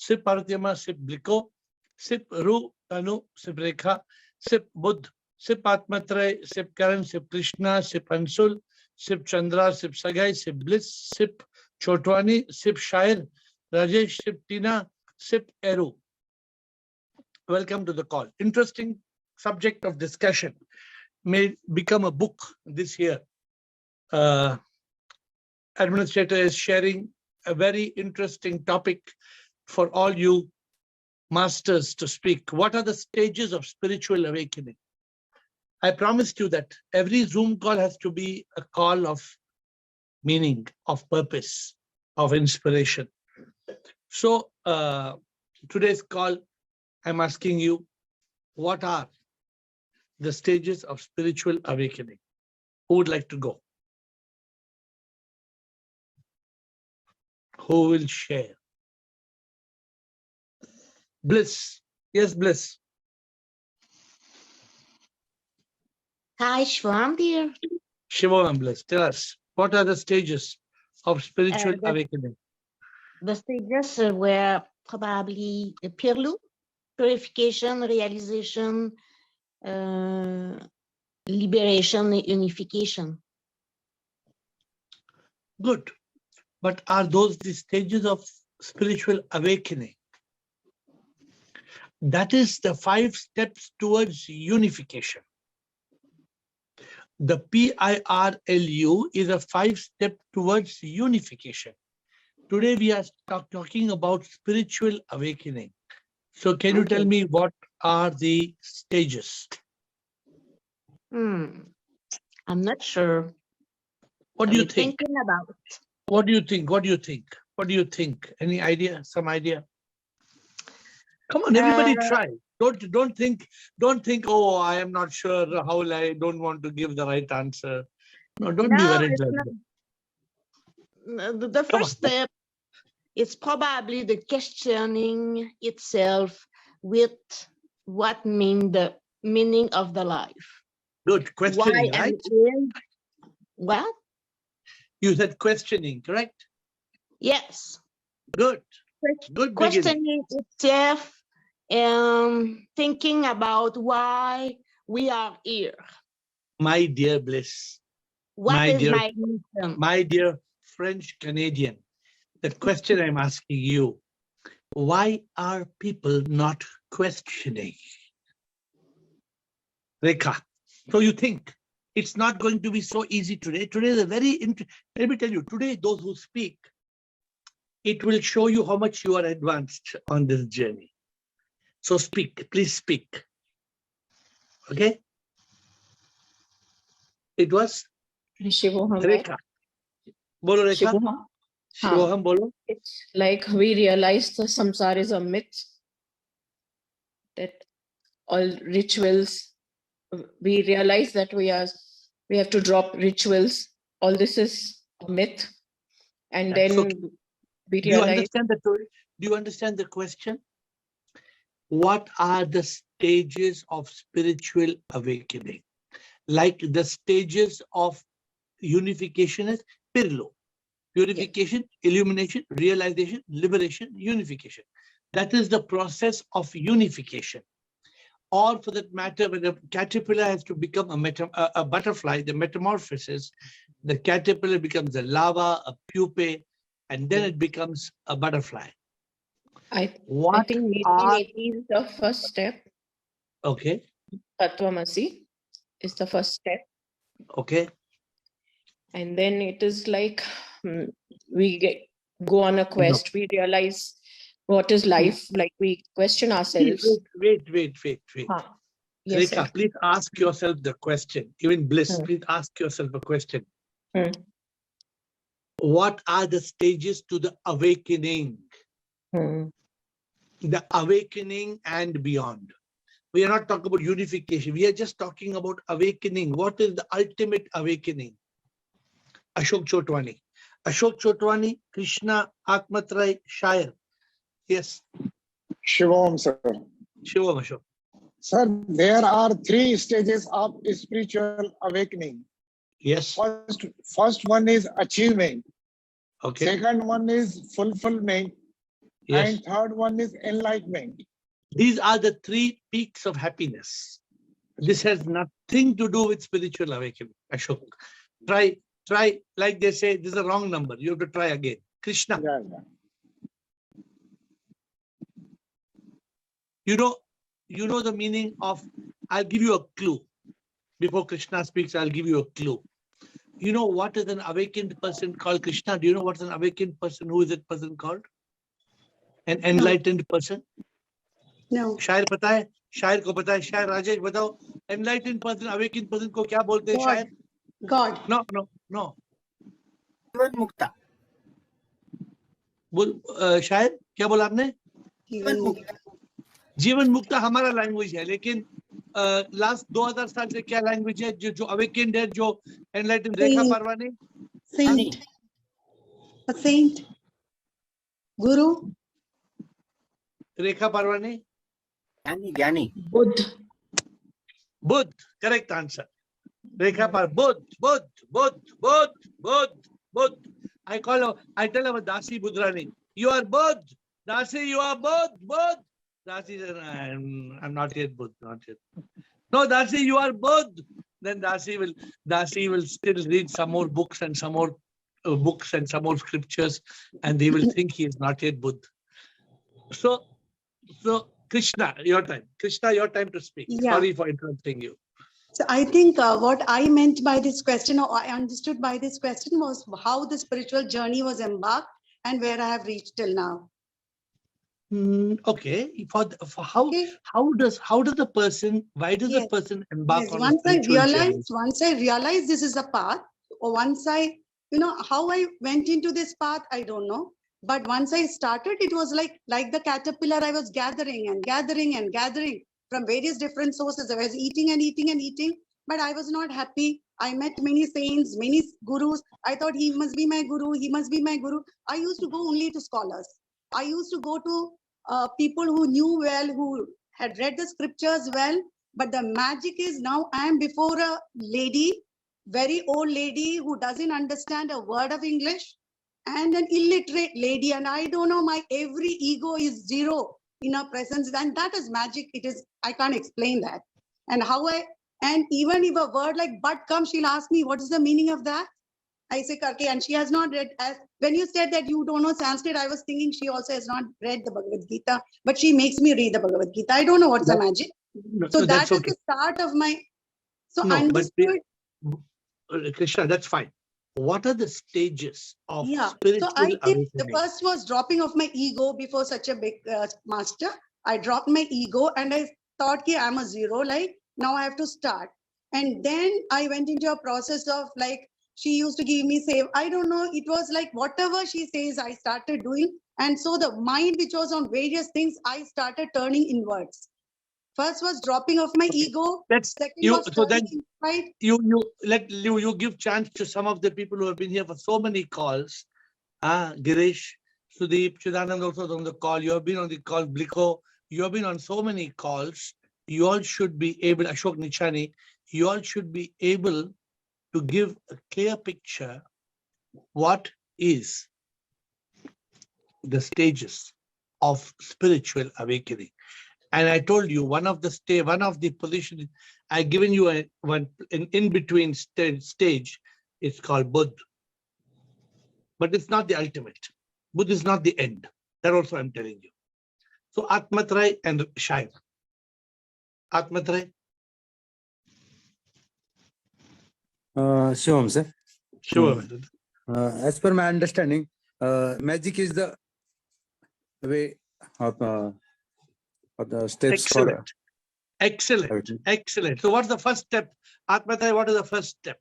Sip Paratyama, Sip Bliko, Sip Ru, Anu, Sip Rekha, Sip Buddh, Sip Atmatray, Sip Karan, Sip Krishna, Sip Ansul, Sip Chandra, Sip Sagai, Sip Bliss, Sip Chotwani, Sip Shair, Rajesh, Sip Tina, Sip Eru. Welcome to the call. Interesting subject of discussion. May become a book this year. Administrator is sharing a very interesting topic for all you masters to speak. What are the stages of spiritual awakening? I promised you that every Zoom call has to be a call of meaning, of purpose, of inspiration. So today's call, I'm asking you, what are the stages of spiritual awakening? Who would like to go? Who will share? Bliss. Yes, Bliss. Hi, Shvam dear. Shiva and Bliss, tell us, what are the stages of spiritual awakening? The stages were probably the Pirlu, purification, realization, liberation, unification. Good. But are those the stages of spiritual awakening? That is the 5 steps towards unification. The PIRLU is a 5-step towards unification. Today we are talking about spiritual awakening. So can you tell me what are the stages? I'm not sure. What do you think? Thinking about. What do you think? What do you think? What do you think? Any idea? Some idea? Come on, everybody try. Don't think, oh, I am not sure how I don't want to give the right answer. No, don't be worried. The first step is probably the questioning itself with what mean the meaning of the life. Good. Questioning, why right? What? You said questioning, correct? Yes. Good. Good questioning itself and thinking about why we are here. My dear Bliss. What is my mission? My dear French Canadian, the question I'm asking you, why are people not questioning? Rekha, so you think it's not going to be so easy today? Today is a very let me tell you, today those who speak, it will show you how much you are advanced on this journey. So speak, please speak. Okay? It was Rekha. Bolo Rekha. Shivoham, bolo. It's like we realized the samsara is a myth, that all rituals, we realize that we have to drop rituals. All this is a myth. And That's then okay. we Do you realize. Do you understand the question? What are the stages of spiritual awakening? Like the stages of unification is Pirlo. Purification, illumination, realization, liberation, unification. That is the process of unification. Or for that matter, when a caterpillar has to become a butterfly, the metamorphosis, the caterpillar becomes a larva, a pupae, and then it becomes a butterfly. I think meeting is the first step. Okay. Tattvamasi is the first step. Okay. And then it is like we go on a quest. We realize what is life. Like we question ourselves. Wait. Yes, Rekha, please ask yourself the question. Even Bliss, please ask yourself a question. What are the stages to the awakening? The awakening and beyond. We are not talking about unification. We are just talking about awakening. What is the ultimate awakening? Ashok Chotwani. Ashok Chotwani, Krishna, Atmatray, Shair. Yes. Shivam, sir. Shivam, Ashok. Sir, there are 3 stages of spiritual awakening. Yes. First one is achievement. Okay. Second one is fulfillment. Yes. and third one is enlightenment. These are the three peaks of happiness. This has nothing to do with spiritual awakening. Ashok, try, like they say, this is a wrong number. You have to try again. Krishna, Yeah. you know the meaning of, I'll give you a clue. Before Krishna speaks, I'll give you a clue. You know what is an awakened person called? Krishna, do you know what's an awakened person? Who is that person called? An enlightened person? No. शायर पता है? शायर को पता है? शायर राजेश बताओ. Enlightened person, awakened person को क्या बोलते हैं शायर? God. No. जीवन मुक्ता. शायर क्या बोला आपने? Even more. जीवन मुक्ता हमारा लैंग्वेज है, लेकिन लास्ट 2000 साल से क्या लैंग्वेज है जो अवेकेंड है, जो enlightened? Rekha Parwani. Saint. A saint. Guru. रेखा परवानी. ज्ञानी. बुद्ध. Correct answer. रेखा पर Buddha. I tell our Dasi Budrani, you are Buddha. Dasi, you are Buddha. Dasi said, I'm not yet Buddha, not yet. No, Dasi, you are Buddha. Then Dasi will still read some more books and some more scriptures, and he will think he is not yet Buddha. So Krishna, your time. Krishna, your time to speak. Yeah. Sorry for interrupting you. So I think what I meant by this question, or I understood by this question, was how the spiritual journey was embarked and where I have reached till now. Okay. For how Okay. how does the person, why does the Yes. person embark Yes, on a once I spiritual journey? realized this is a path, or once I, how I went into this path, I don't know. But once I started, it was like the caterpillar. I was gathering from various different sources. I was eating, but I was not happy. I met many saints, many gurus. I thought he must be my guru. I used to go only to scholars. I used to go to people who knew well, who had read the scriptures well. But the magic is now I am before a lady, very old lady who doesn't understand a word of English, and an illiterate lady, and I don't know, my every ego is zero in her presence, and that is magic. It is, I can't explain that. And even if a word like but comes, she'll ask me, what is the meaning of that? I say, Karke, and she has not read. When you said that you don't know Sanskrit, I was thinking she also has not read the Bhagavad Gita, but she makes me read the Bhagavad Gita. I don't know what's the magic. So that is the start of my, understood. Krishna, that's fine. What are the stages of spiritual So I think awakening? the first was dropping of my ego before such a big master. I dropped my ego and I thought I'm a zero, like now I have to start. And then I went into a process of like, she used to give me save. I don't know. It was like whatever she says, I started doing. And so the mind, which was on various things, I started turning inwards. First was dropping of my ego. Second was so then inside. you give chance to some of the people who have been here for so many calls. Girish, Sudeep, Chidanand also on the call. You have been on the call, Bliko. You have been on so many calls. You all should be able, Ashok Nichani, you all should be able to give a clear picture what is the stages of spiritual awakening. And I told you one of the positions I given you one in between stage. It's called Buddha, but it's not the ultimate. Buddha is not the end. That also I'm telling you. So Atmatray and Shair. Atmatray. Shivam, sir. Sure. As per my understanding, magic is the way of the steps. Excellent. So what's the first step? Atmatray, what is the first step?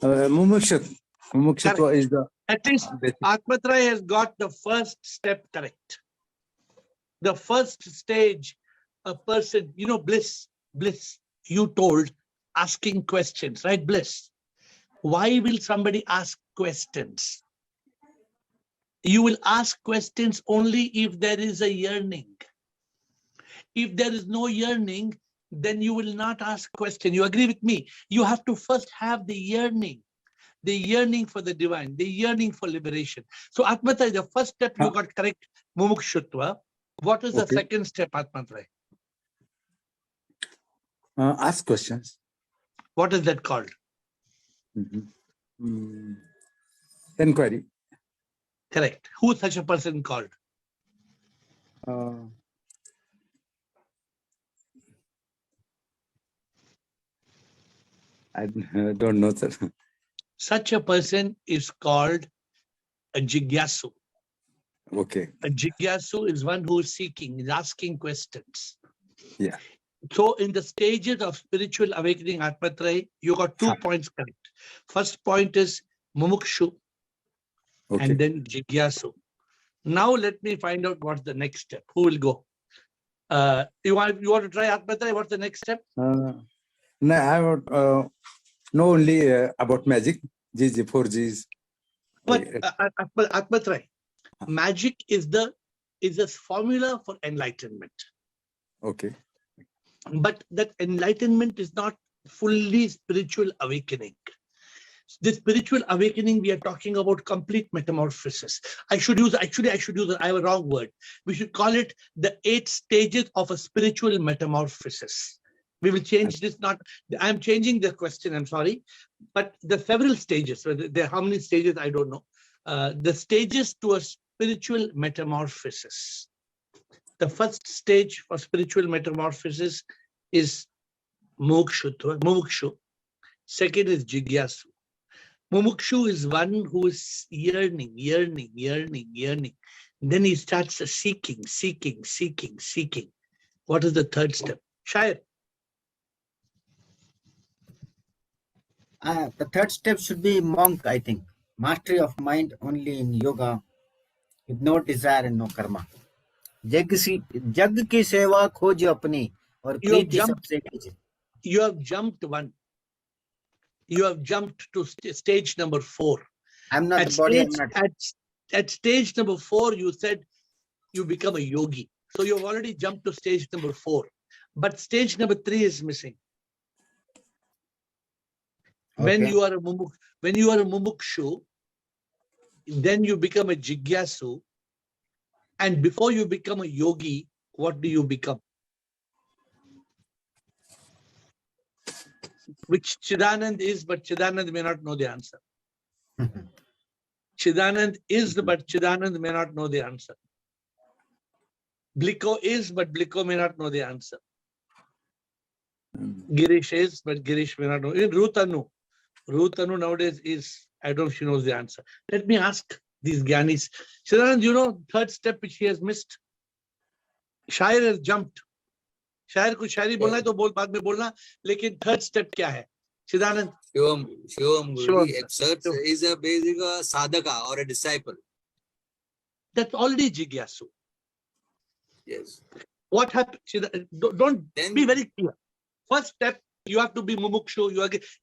Mumukshutva is the... At least Atmatray has got the first step correct. The first stage, a person, bliss, you told, asking questions, right? Bliss. Why will somebody ask questions? You will ask questions only if there is a yearning. If there is no yearning, then you will not ask question. You agree with me? You have to first have the yearning. the yearning for the divine, the yearning for liberation. So Atmatrai, the first step you got correct, mumukshutva. What is the Okay. second step, Atmatrai? Ask questions. What is that called? Inquiry. Correct. Who is such a person called? I don't know, sir. Such a person is called a jigyasu. Okay. A jigyasu is one who is seeking, is asking questions. Yeah. So in the stages of spiritual awakening, Atmatrai, you got 2 points correct. First point is mumukshu, Okay. and then jigyasu. Now let me find out what's the next step. Who will go? You want to try, Atmatrai? What's the next step? No, I would know only about magic, GG, 4Gs. But Atmatrai, magic is a formula for enlightenment. Okay. But that enlightenment is not fully spiritual awakening. The spiritual awakening, we are talking about complete metamorphosis. I have a wrong word. We should call it the 8 stages of a spiritual metamorphosis. We will change this, I'm changing the question, I'm sorry. But the several stages, how many stages, I don't know. The stages to a spiritual metamorphosis. The first stage for spiritual metamorphosis is mumukshu. Second is jigyasu. Mumukshu is one who is yearning. Then he starts seeking. What is the third step? Shair. The third step should be monk, I think. Mastery of mind only in yoga, with no desire and no karma. जग की सेवा खोज अपनी और प्रीति सबसे कीजिए. You have jumped one. You have jumped to stage number 4. I'm not the body. At stage number 4, you said you become a yogi. So you've already jumped to stage number 4. But stage number 3 is missing. Okay. When you are a mumukshu, then you become a jigyasu. And before you become a yogi, what do you become? Which Chidanand is, but Chidanand may not know the answer. Chidanand is, but Chidanand may not know the answer. Bliko is, but Bliko may not know the answer. Girish is, but Girish may not know. Even Ruth Anu nowadays is, I don't know if she knows the answer. Let me ask these Gyanis. Chidanand, you know, third step which he has missed? Shair has jumped. शायर को शायरी बोलना है तो बोल, बाद में बोलना, लेकिन थर्ड स्टेप क्या है? Chidanand. Shivam is a basic sadhaka or a disciple. That's already jigyasu. Yes. What happened? Don't be very clear. First step, you have to be mumukshu.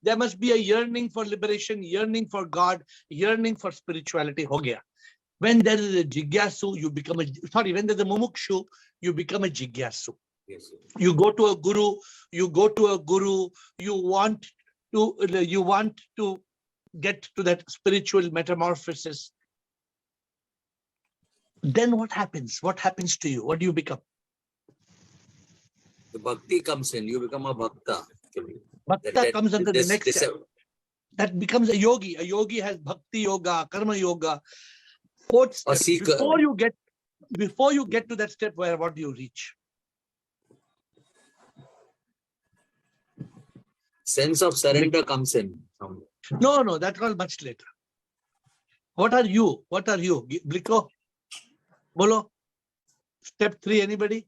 There must be a yearning for liberation, yearning for God, yearning for spirituality. Ho gaya. When there is a jigyasu, you become when there's a mumukshu, you become a jigyasu. Yes. You go to a guru, you want to get to that spiritual metamorphosis. Then what happens? What happens to you? What do you become? The bhakti comes in, you become a bhakta. Bhakta comes under the next step. That becomes a yogi. A yogi has bhakti yoga, karma yoga. Fourth step. Before you get to that step, what do you reach? Sense of surrender comes in. No, that was much later. What are you? Bliko? Bolo? Step 3, anybody?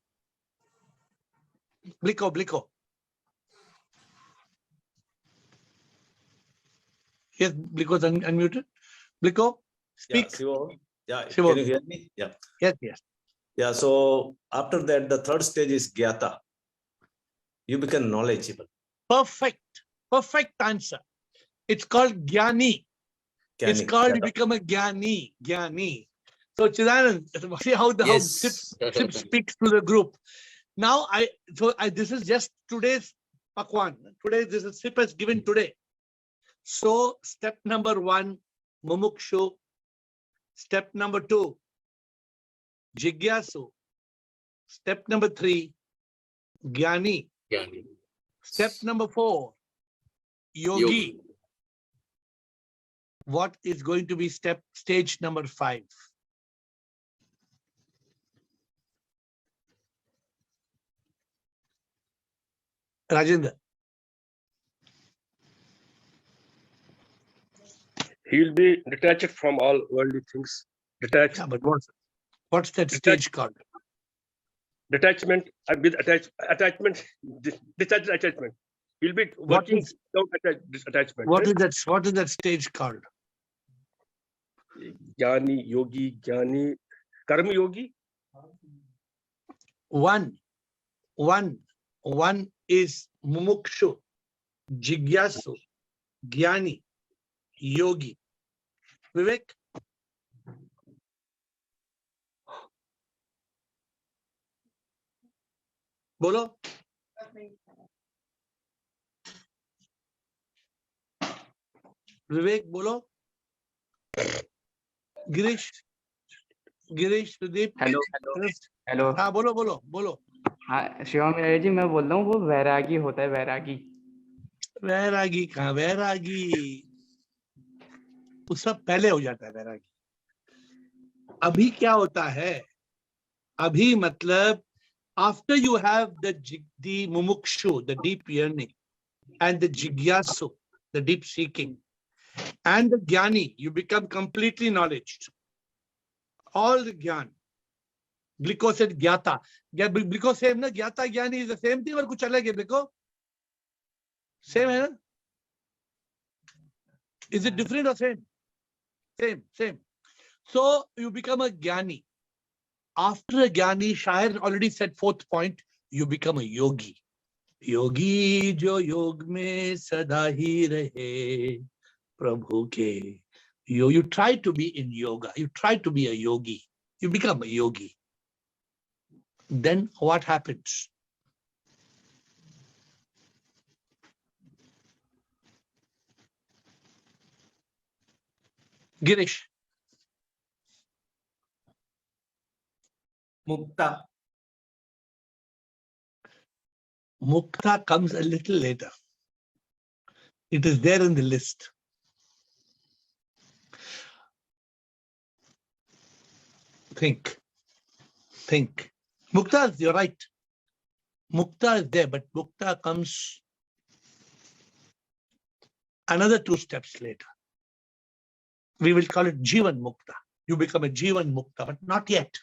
Bliko. Yes, Bliko is unmuted. Bliko, speak. Yeah, Shivo. Can you hear me? Yeah. Yes. Yeah, so after that, the third stage is Gyata. You become knowledgeable. Perfect answer. It's called Jnani. It's called you become a Jnani. So Chidanand, see how Sip speaks to the group. Now this is just today's Pakwan. This is Sip has given today. So step number 1, mumukshu. Step number 2, jigyasu. Step number 3, jnani. Step number 4, yogi. What is going to be stage number 5? Rajendra. He will be detached from all worldly things. Detached. Yeah, but what's that stage called? Detachment with attachment. Detached attachment. He'll be working without attachment. What is that stage called? Jnani, yogi, jnani, karma yogi. One is mumukshu, jigyasu, jnani, yogi. Vivek? Bolo? Vivek, bolo? Girish, Sudeep? Hello हाँ बोलो हाँ शिवम मीरा जी, मैं बोल रहा हूँ वो वैरागी होता है, वैरागी। वैरागी कहाँ? वैरागी वो सब पहले हो जाता है। वैरागी अभी क्या होता है? अभी मतलब after you have the mumukshu, the deep yearning, and the jigyasu, the deep seeking, and the jnani, you become completely knowledge. All the jnana. Gliko said gyata. Gliko said na gyata jnani is the same thing or kuch alag hai Gliko? Same hai na? Is it different or same? Same. So you become a jnani. After a jnani, Shair already said 4th point, you become a yogi. Yogi jo yog mein sada hi rahe prabhu ke. You try to be in yoga. You try to be a yogi. You become a yogi. Then what happens? Girish. Mukta. Mukta comes a little later. It is there in the list. Think. Mukta, you're right. Mukta is there, but Mukta comes another 2 steps later. We will call it Jivan Mukta. You become a Jivan Mukta, but not yet.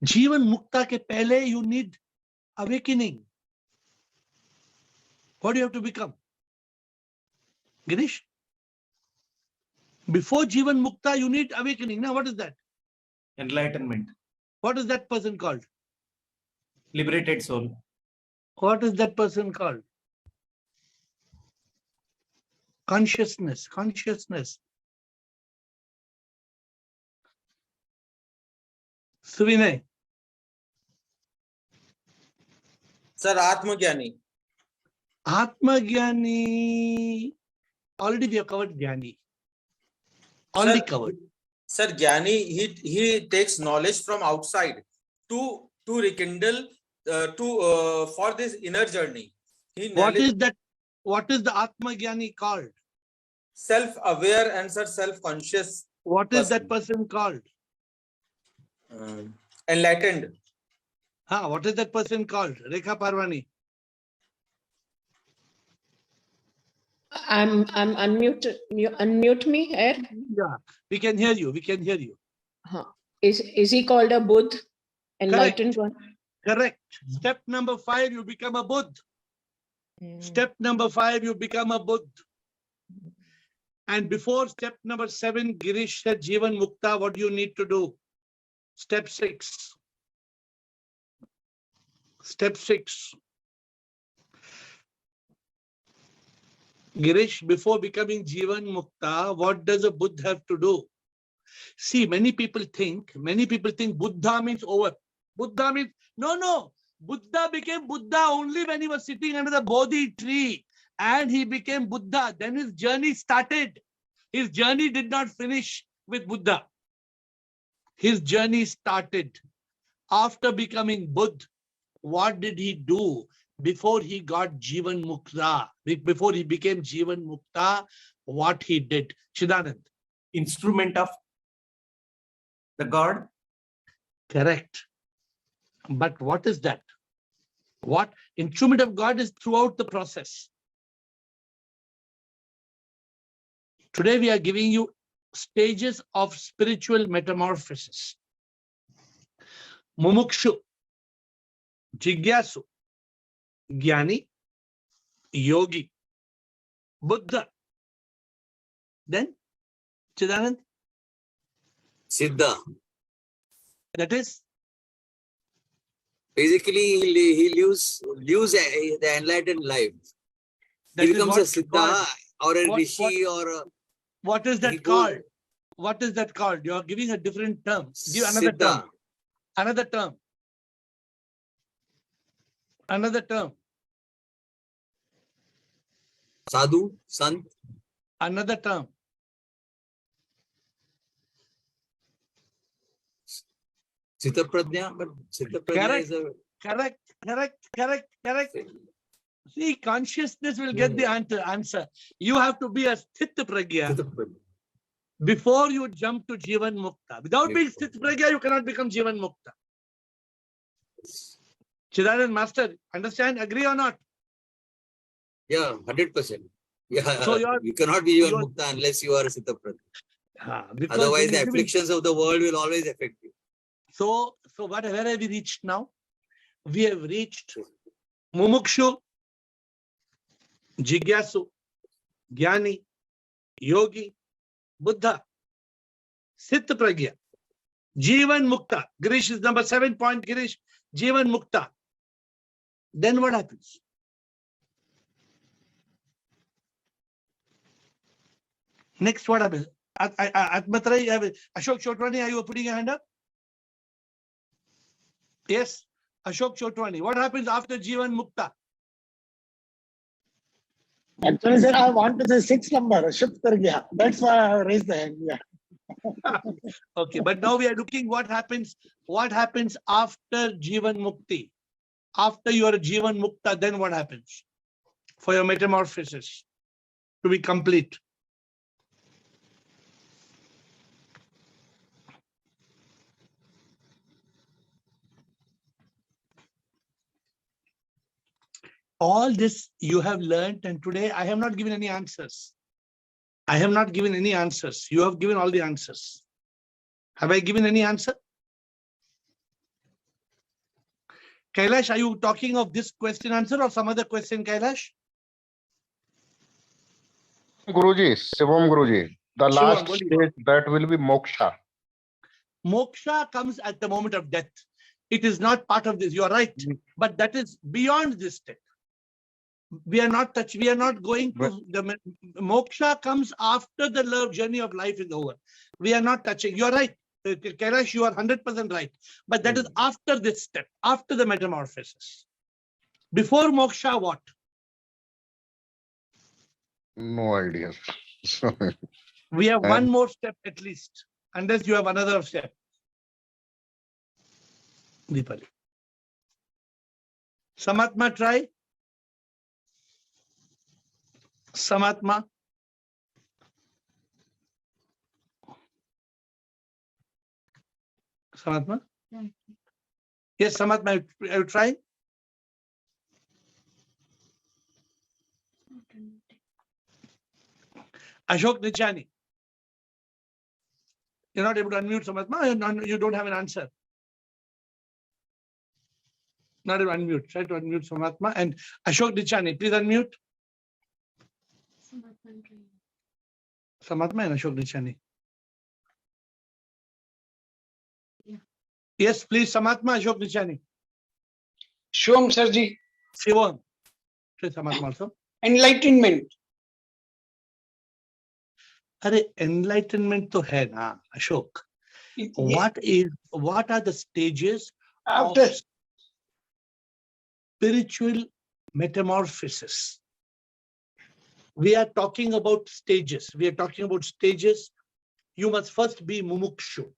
Jivan Mukta ke pehle you need awakening. What do you have to become? Girish? Before Jivan Mukta, you need awakening. Now, what is that? Enlightenment. What is that person called? Liberated soul. What is that person called? Consciousness. Suvinay. Sir, Atmagyani. Atmagyani. Already we have covered Jnani. Already covered. Sir, Jnani, he takes knowledge from outside to rekindle for this inner journey. What is that? What is the Atmagyani called? Self-aware and self-conscious. What is that person called? Enlightened. What is that person called? Rekha Parwani. I'm unmuted. You unmute me, AiR? Yeah, we can hear you. Is he called a Buddha? Enlightened one? Correct. Step number 5, you become a Buddha. Step number 5, you become a Buddha. And before step number 7, Girish said Jivan Mukta, what do you need to do? Step 6. Girish, before becoming Jivan Mukta, what does a Buddha have to do? See, many people think Buddha means over. Buddha means, no. Buddha became Buddha only when he was sitting under the Bodhi tree and he became Buddha. Then his journey started. His journey did not finish with Buddha. His journey started after becoming Buddha. What did he do before he got Jivan Mukta? Before he became Jivan Mukta, what he did? Chidanand. Instrument of the God. Correct. But what is that? What instrument of God is throughout the process. Today we are giving you stages of spiritual metamorphosis. Mumukshu, Jigyasu, Jnani, Yogi, Buddha. Then, Chidanand? Siddha. That is? Basically, he lives the enlightened life. That He becomes a is what Siddha or a what- Rishi or a... What is he that goes- called? What is that called? You are giving a different term. Give another Siddha. term. Another term. Another term. Sadhu, Sant. Another term. Sita Pradnya, but Sita Pradnya Correct. is a... Correct. See, consciousness will get the answer. You have to be a Sthit Pragya before you jump to Jivan Mukta. Without being Sthit Pragya, you cannot become Jivan Mukta. Chidanand Master, understand? Agree or not? Yeah, 100%. Yeah, So you cannot be Jivan Mukta unless you are a Sita Pradnya. Because Otherwise, when the you give it- afflictions of the world will always affect you. So where have we reached now? We have reached Mumukshu, Jigyasu, Jnani, Yogi, Buddha, Sthit Pragya, Jivan Mukta. Girish is number 7 point, Girish. Jivan Mukta. Then what happens? Next, what happens? Atmatrai, Ashok Chotwani, are you putting your hand up? Yes, Ashok Chotwani. What happens after Jivan Mukta? Actually, sir, I want to say 6 number. Shift kar gaya. That's why I raised the hand. Yeah. Okay, but now we are looking what happens after Jivan Mukti. After you are Jivan Mukta, then what happens for your metamorphosis to be complete? All this you have learned, and today I have not given any answers. I have not given any answers. You have given all the answers. Have I given any answer? Kailash, are you talking of this question answer or some other question, Kailash? Guruji, Shivam Guruji, the Shivam, last boliye. stage that will be moksha. Moksha comes at the moment of death. It is not part of this. You are right, but that is beyond this step. We are not going to the moksha comes after the love journey of life is over. We are not touching. You are right, Kailash. You are 100% right. But that is after this step, after the metamorphosis. Before moksha, what? No idea. Sorry. We have one more step at least, unless you have another step. Deepali. Samatma, try. Samatma. Samatma? Yes, Samatma, I will try. Ashok Nichani. You're not able to unmute Samatma, you don't have an answer. Not able to unmute. Try to unmute Samatma. And Ashok Nichani, please unmute. Samatma and Ashok Nichani. Yes, please, Samatma, Ashok Nichani. Shivam Sarji. Shivam. Please, Samatma also. Enlightenment. अरे enlightenment तो है ना Ashok. What are the stages after of spiritual metamorphosis? We are talking about stages. We are talking about stages. You must first be mumukshu.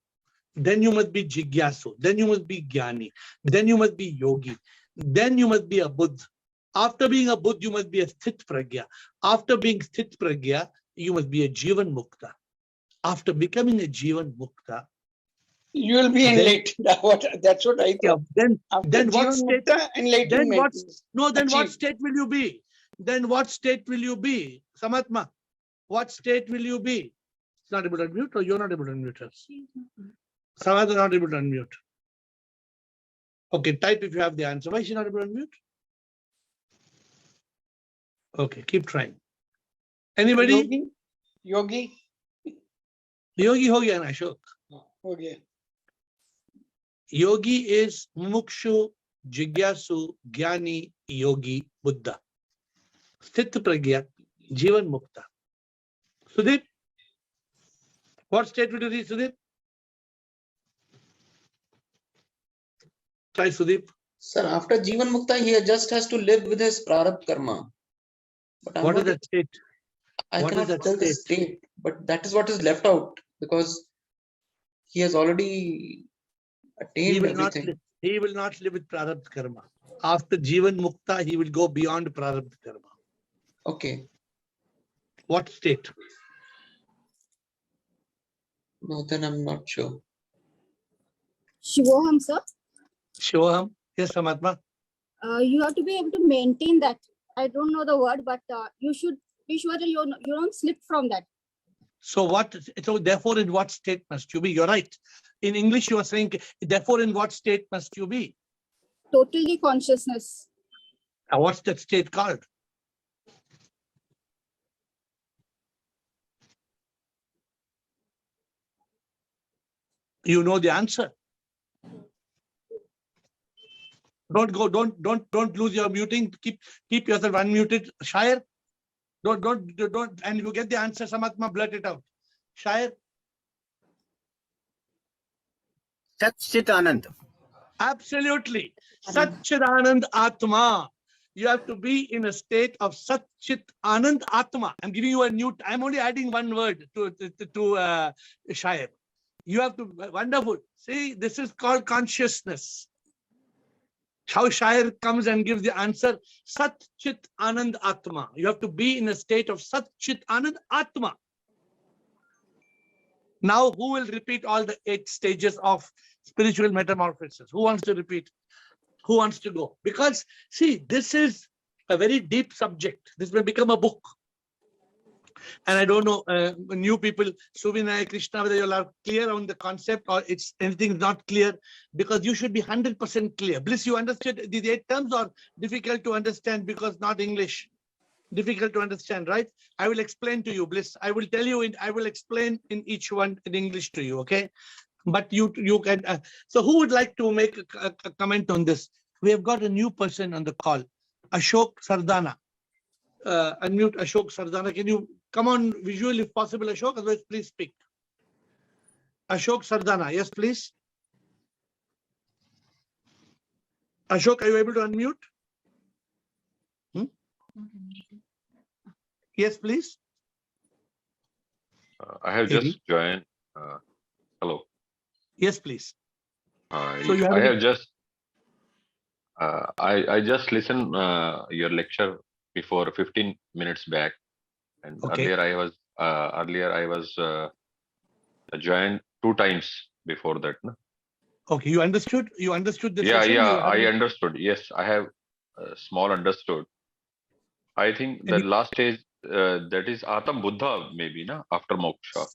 Then you must be jigyasu. Then you must be jnani. Then you must be yogi. Then you must be a buddha. After being a buddha, you must be a sthit pragya. After being sthit pragya, you must be a jivan mukta. After becoming a jivan mukta, You will be enlightened. That's what I thought. Then After what Jivan state? Mukta, enlightenment. Then what achieved. state will you be? Then what state will you be? Samatma, what state will you be? It's not able to unmute, or you're not able to unmute us? Samatma not able to unmute. Okay, type if you have the answer. Why is she not able to unmute? Okay, keep trying. Anybody? Yogi. Yogi ho gaya na, Ashok. Okay. Yogi is mumukshu, jigyasu, jnani, yogi, buddha. Sthit pragya, jivan mukta. Sudip, what state will you reach, Sudip? Try, Sudip. Sir, after Jivan Mukta, he just has to live with his prarabdha karma. But I'm What is not, that state? I What is cannot that tell the state? state, but that is what is left out because he has already He attained will not everything. live. He will not live with prarabdha karma. After jivan mukta, he will go beyond prarabdha karma. Okay. What state? No, then I'm not sure. Shivoham, sir. Shivoham. Yes, Samatma. You have to be able to maintain that. I don't know the word, but you should be sure that you don't slip from that. So what? So therefore, in what state must you be? You're right. In English, you are saying, therefore, in what state must you be? Totally consciousness. What's that state called? You know the answer. Don't lose your muting. Keep yourself unmuted. Shire. Don't, and if you get the answer, Samatma, blurt it out. Shire. Sat Chit Anand. Absolutely. Sat Chit Anand Atma. You have to be in a state of Sat Chit Anand Atma. I'm giving you a new, I'm only adding one word to Shire. You have to, wonderful. See, this is called consciousness. How Shire comes and gives the answer, Sat Chit Anand Atma. You have to be in a state of Sat Chit Anand Atma. Now, who will repeat all the 8 stages of spiritual metamorphosis? Who wants to repeat? Who wants to go? Because, see, this is a very deep subject. This may become a book. And I don't know, new people, Subhinay, Krishna, whether you are clear on the concept or it's anything not clear, because you should be 100% clear. Bliss, you understood the 8 terms or difficult to understand because not English? Difficult to understand, right? I will explain to you, Bliss. I will tell you, I will explain in each one in English to you, okay? But you can, so who would like to make a comment on this? We have got a new person on the call, Ashok Sardana. Unmute Ashok Sardana. Can you come on visual if possible, Ashok? Otherwise, please speak. Ashok Sardana. Yes, please. Ashok, are you able to unmute? Yes, please. I have Maybe. just joined. Hello. Yes, please. So I have just. I just listened your lecture before 15 minutes back, and Okay. earlier I was joined 2 times before that. No? Okay, you understood? You understood the Yeah, session? yeah, I understood. Yes, I have small understood. I think the last stage that is Atam Buddha maybe, na? After moksha.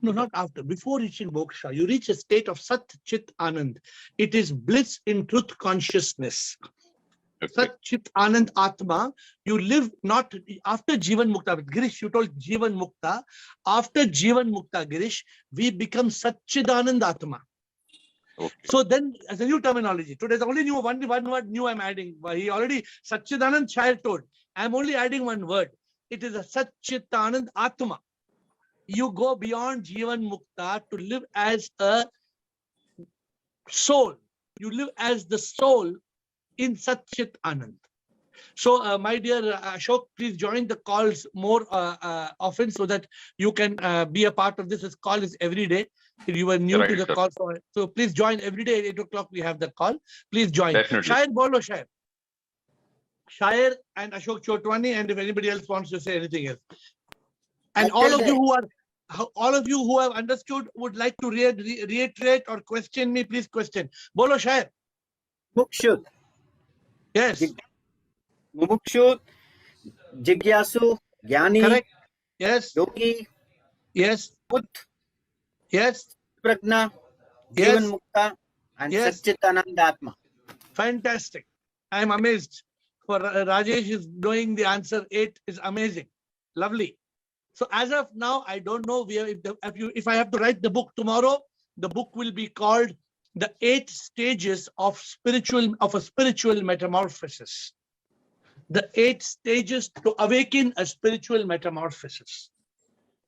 No, not after. Before reaching moksha, you reach a state of Sat Chit Anand. It is bliss in truth consciousness. Okay. Sat Chit Anand Atma. You live not after Jivan Mukta. Girish, you told Jivan Mukta. After Jivan Mukta, Girish, we become Sat Chit Anand Atma. Okay. So then, as a new terminology, today's only new one word new I'm adding. He already Satchidanand child told. I'm only adding one word. It is a Satchitanand Atma. You go beyond Jivan Mukta to live as a soul. You live as the soul in Satchit Anand. So, my dear Ashok, please join the calls more often so that you can be a part of this. This call is every day. If you are new Right, to the sir. call, so please join every day at 8 o'clock. We have the call. Please join. Definitely. Shair, bolo Shair. Shair and Ashok Chotwani, and if anybody else wants to say anything else. And all of you who have understood would like to reiterate or question me, please question. Bolo Shair. Mukshu. Yes. Mumukshu, Jigyasu, Jnani, Correct. Yes. Yogi, Yes. Buddh, Yes. Prajna, Yes. Jivan Mukta, and Yes. Satchitananda Atma. Fantastic. I am amazed. For Rajesh is knowing the answer 8 is amazing. Lovely. So as of now, I don't know if I have to write the book tomorrow, the book will be called The 8 Stages of a Spiritual Metamorphosis. The 8 stages to awaken a spiritual metamorphosis.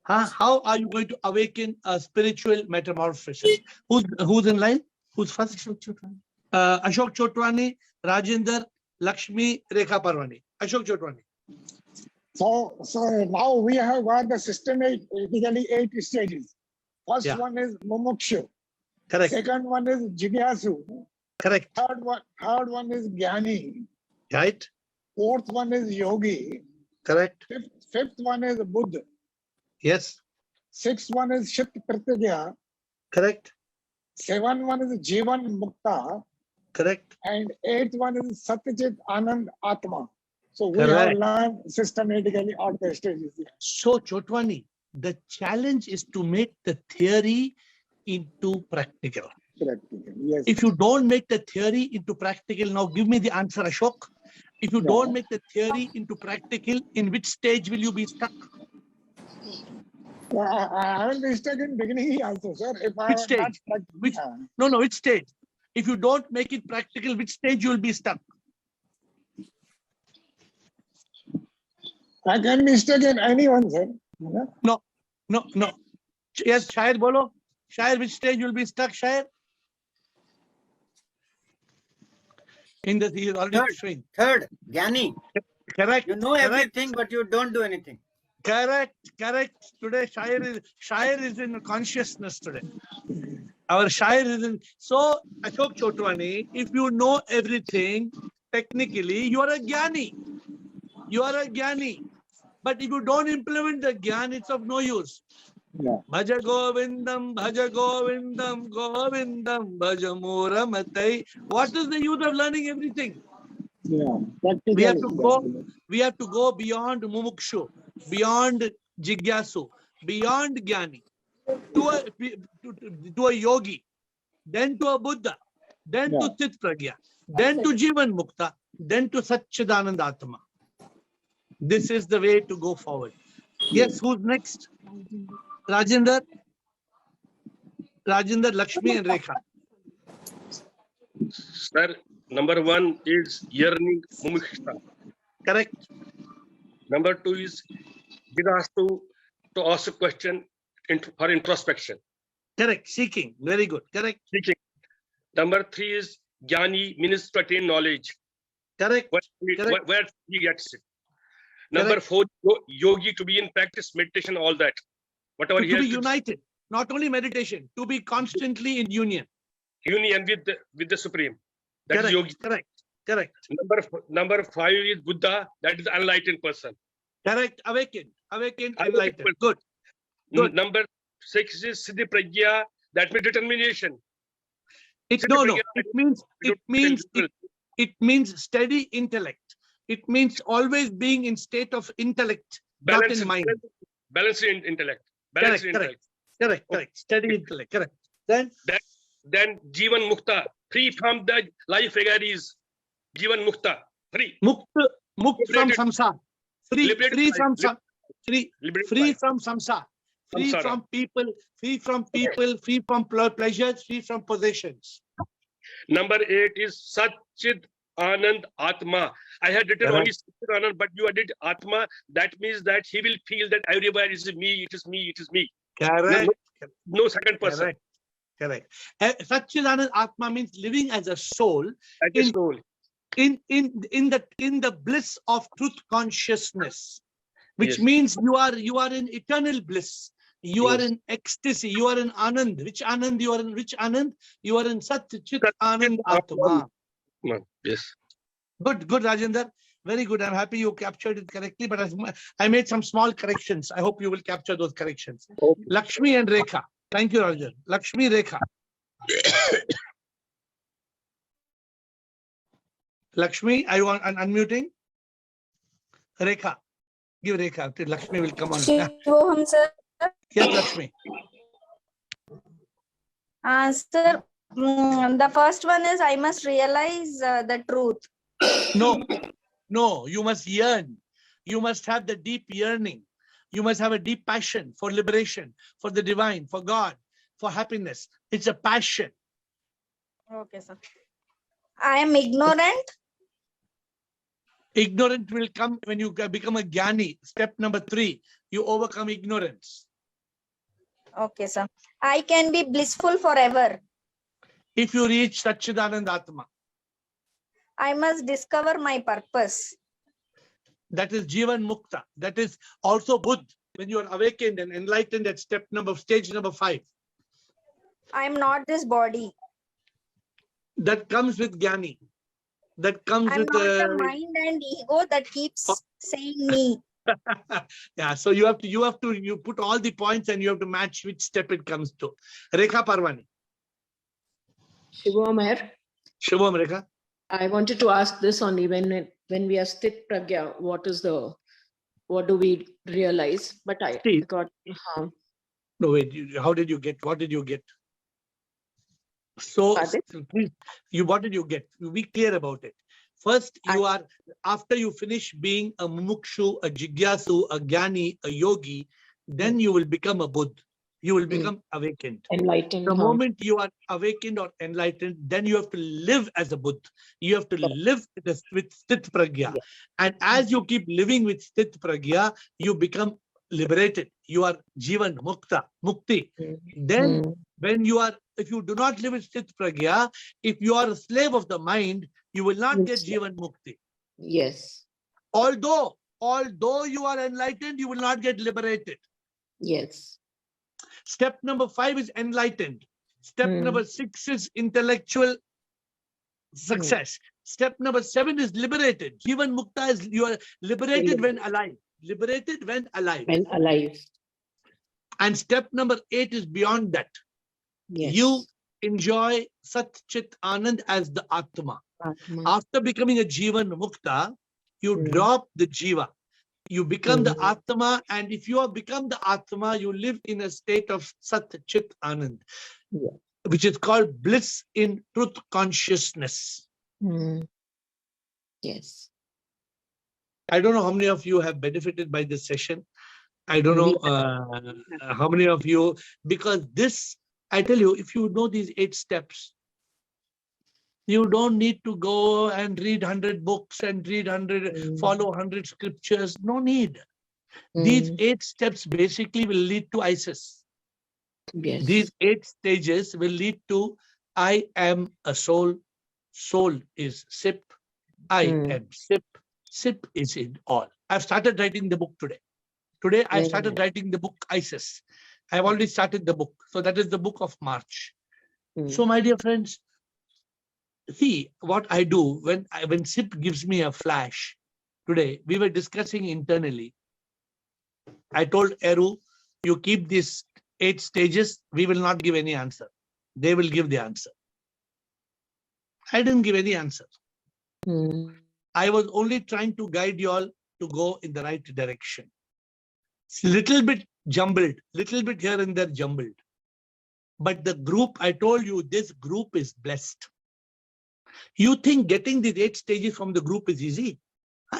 How are you going to awaken a spiritual metamorphosis? Who's in line? Who's first? Ashok Chotwani, Rajinder, Lakshmi, Rekha Parwani. Ashok Chotwani. So now we have got the systematically 8 stages. First one is Mumukshu. Correct. Second one is Jigyasu. Correct. Third one is Jnani. Right. Fourth one is Yogi. Correct. Fifth one is Buddha. Yes. Sixth one is Shit Pratyagya. Correct. Seventh one is Jivan Mukta. Correct. And eighth one is Satchit Anand Atma. So we have Correct. learned systematically all the stages. So Chotwani, the challenge is to make the theory into practical. Yes. If you don't make the theory into practical, now give me the answer, Ashok. If you don't make the theory into practical, in which stage will you be stuck? I will be stuck in beginning also, sir. If Which stage? No, which stage? If you don't make it practical, which stage you will be stuck? I can be stuck in anyone, sir. No. Yes, Shair, bolo. Shair, which stage you will be stuck, Shair? In the he is already showing. Third, Jnani. Correct. You know everything, but you don't do anything. Correct. Today, Shair is in consciousness today. Our Shair is in. So, Ashok Chotwani, if you know everything, technically, you are a Jnani. But if you don't implement the Jnana, it's of no use. Bhaja Govindam, Govindam, Bhaja Muramatai. What is the use of learning everything? We have to go beyond Mumukshu, beyond Jigyasu, beyond Jnani, to a yogi, then to a Buddha, then to Chit Pragya, then to Jivan Mukta, then to Satchidanand Atma. This is the way to go forward. Yes, who's next? Rajinder, Lakshmi and Rekha. Sir, number 1 is yearning mumuksha. Correct. Number 2 is Jigyasu, to ask a question for introspection. Correct. Seeking. Very good. Correct. Seeking. Number 3 is Jnani, means to attain knowledge. Correct. Where he gets it. Number 4, yogi, to be in practice, meditation, all that. Whatever to be united, not only meditation, to be constantly in union. Union with the Supreme. That is yogi. Correct. Number 5 is Buddha, that is enlightened person. Correct. Awakened, enlightened. Good. Number 6 is Siddhi Pragya, that means determination. It means steady intellect. It means always being in state of intellect, not in mind. Balanced intellect. Correct. Steady intellect. Correct. Then Jivan Mukta, free from the life vagaries. Jivan Mukta, free. Mukt from samsara. Free from samsara. Free from people, free from pleasures, free from possessions. Number 8 is Satchit Anand Atma. I had written only Satchit Anand, but you added Atma. That means that he will feel that everywhere is me, it is me, it is me. Correct. No second person. Correct. Satchit Anand Atma means living as a soul. in the bliss of truth consciousness, which Yes. means you are in eternal bliss. You are Yes. in ecstasy. You are in Anand. Which Anand? You are in which Anand? You are in Sat Chit Anand Atma. Yes. Good, Rajendra. Very good. I'm happy you captured it correctly, but I made some small corrections. I hope you will capture those corrections. Okay. Lakshmi and Rekha. Thank you, Rajan. Lakshmi, Rekha. Lakshmi, are you unmuting? Rekha. Give Rekha. Lakshmi will come on. Shivoham, sir. Yes, Lakshmi. Sir, the first one is I must realize the truth. No, you must yearn. You must have the deep yearning. You must have a deep passion for liberation, for the divine, for God, for happiness. It's a passion. Okay, sir. I am ignorant. Ignorance will come when you become a jnani. Step number 3, you overcome ignorance. Okay, sir. I can be blissful forever. If you reach Satchidanand Atma, I must discover my purpose. that is Jivan Mukta. That is also Buddha. When you are awakened and enlightened at stage number 5. I am not this body. That comes with jnani. That comes I'm with not the mind and ego that keeps saying me. yeah, so you put all the points and you have to match which step it comes to. Rekha Parvani. Shivam here. Shivam, Rekha. I wanted to ask this only when we are sthit pragya, what do we realize? But I got No, wait, what did you get? So, please, what did you get? You be clear about it. First, after you finish being a mumukshu, a jigyasu, a jnani, a yogi, then you will become a Buddha. You will become awakened. Enlightened. The moment you are awakened or enlightened, then you have to live as a Buddha. You have to live with sthit pragya. And as you keep living with sthit pragya, you become liberated. You are jivan mukti. Then when if you do not live with sthit pragya, if you are a slave of the mind, you will not get jivan mukti. Yes. Although you are enlightened, you will not get liberated. Yes. Step number 5 is enlightened. Step number 6 is intellectual success. Step number 7 is liberated. Jivan mukta is you are liberated when alive. Liberated when alive. When alive. And step number 8 is beyond that. Yes. You enjoy Sat Chit Anand as the Atma. After becoming a Jivan Mukta, you drop the Jiva. You become the Atma, and if you have become the Atma, you live in a state of Sat Chit Anand, which is called bliss in truth consciousness. Yes. I don't know how many of you have benefited by this session. I don't know how many of you, because this, I tell you, if you know these 8 steps, you don't need to go and read 100 books and read 100, follow 100 scriptures. No need. These 8 steps basically will lead to ISIS. Yes. These 8 stages will lead to I am a soul. Soul is SIP. I am SIP. SIP is in all. I've started writing the book today. Today, I started writing the book ISIS. I've already started the book. So that is the book of March. So my dear friends, see what I do when SIP gives me a flash. Today, we were discussing internally. I told Eru, you keep these 8 stages, we will not give any answer. They will give the answer. I didn't give any answer. I was only trying to guide you all to go in the right direction. It's a little bit jumbled, little bit here and there jumbled. But the group, I told you, this group is blessed. You think getting these 8 stages from the group is easy?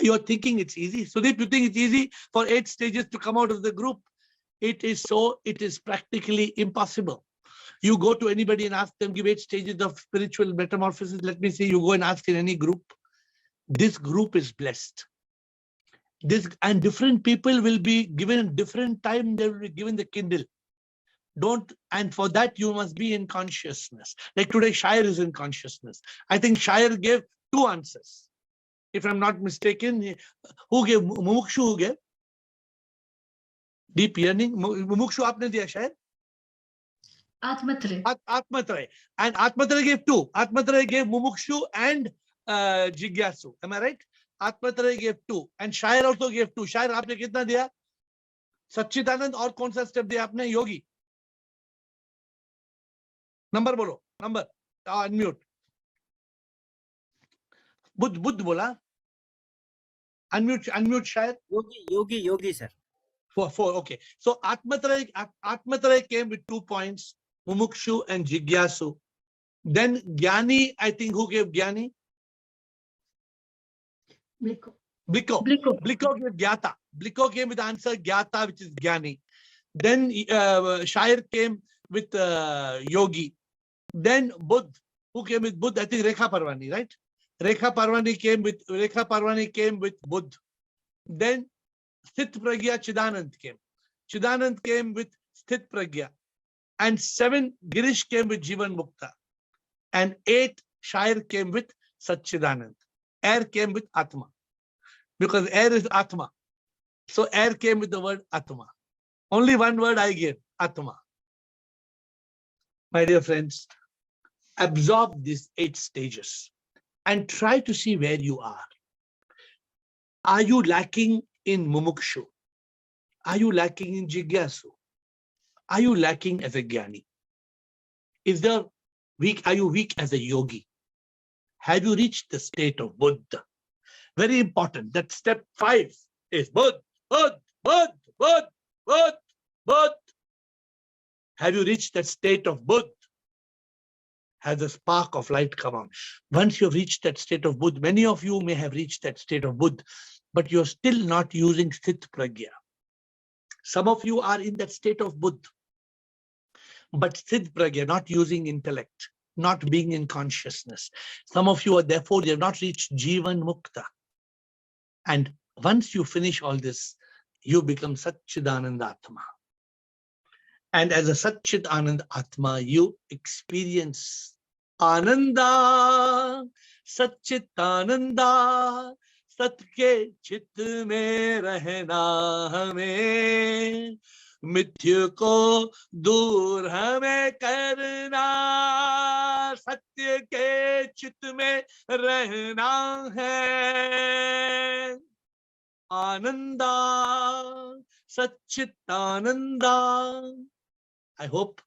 You're thinking it's easy. So if you think it's easy for 8 stages to come out of the group, it is practically impossible. You go to anybody and ask them, give 8 stages of spiritual metamorphosis. Let me see, you go and ask in any group. This group is blessed. And different people will be given different time, they will be given the Kindle. And for that, you must be in consciousness. Like today, Shire is in consciousness. I think Shire gave two answers. If I'm not mistaken, who gave? Mumukshu who gave? Deep yearning. Mumukshu aapne diya shayad? Atmatraya. Atmatraya. And Atmatraya gave two. Atmatraya gave Mumukshu and Jigyasu. Am I right? Atmatraya gave two. And Shair also gave two. Shair, aapne kitna diya? Satchidanand और कौन सा step दिया आपने? Yogi. Number बोलो. Number. Unmute. Buddha बोला. Unmute Shair. Yogi, sir. Four. Okay. So Atmatraya came with 2 points. Mumukshu and Jigyasu. Then Jnani, I think who gave Jnani? Bliko gave Gyata. Bliko came with the answer Gyata, which is Jnani. Then Shair came with Yogi. Then Buddh, who came with Buddh? I think Rekha Parvani, right? Rekha Parvani came with Buddh. Then Sthit Pragya Chidanand came. Chidanand came with Sthit Pragya. And 7, Girish came with Jivan Mukta. And 8, Shair came with Satchidanand. AiR came with Atma. Because AiR is Atma. So AiR came with the word Atma. Only one word I gave, Atma. My dear friends, absorb these 8 stages and try to see where you are. Are you lacking in Mumukshu? Are you lacking in Jigyasu? Are you lacking as a Jnani? Are you weak as a yogi? Have you reached the state of Buddha? Very important. That step 5 is Buddha. Have you reached that state of Buddha? Has the spark of light come on? Once you've reached that state of Buddha, many of you may have reached that state of Buddha, but you're still not using Sthit Pragya. Some of you are in that state of Buddha, but Sthit Pragya, not using intellect, not being in consciousness. Some of you are therefore, you have not reached Jivan Mukta. And once you finish all this, you become Satchidanand Atma. And as a Satchidanand Atma, you experience Ananda, Satchitananda, Sat ke chit mein rehna hame, Mithya ko dur hame karna, Satya ke chit mein rehna hai. Ananda, Satchitananda. I hope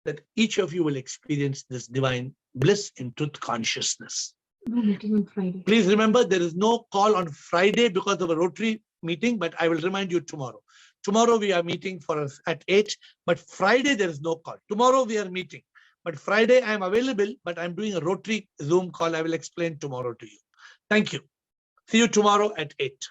that each of you will experience this divine bliss in truth consciousness. No meeting on Friday. Please remember, there is no call on Friday because of a Rotary meeting, but I will remind you tomorrow. Tomorrow we are meeting for us at 8, but Friday there is no call. Tomorrow we are meeting, but Friday I am available, but I'm doing a Rotary Zoom call. I will explain tomorrow to you. Thank you. See you tomorrow at 8.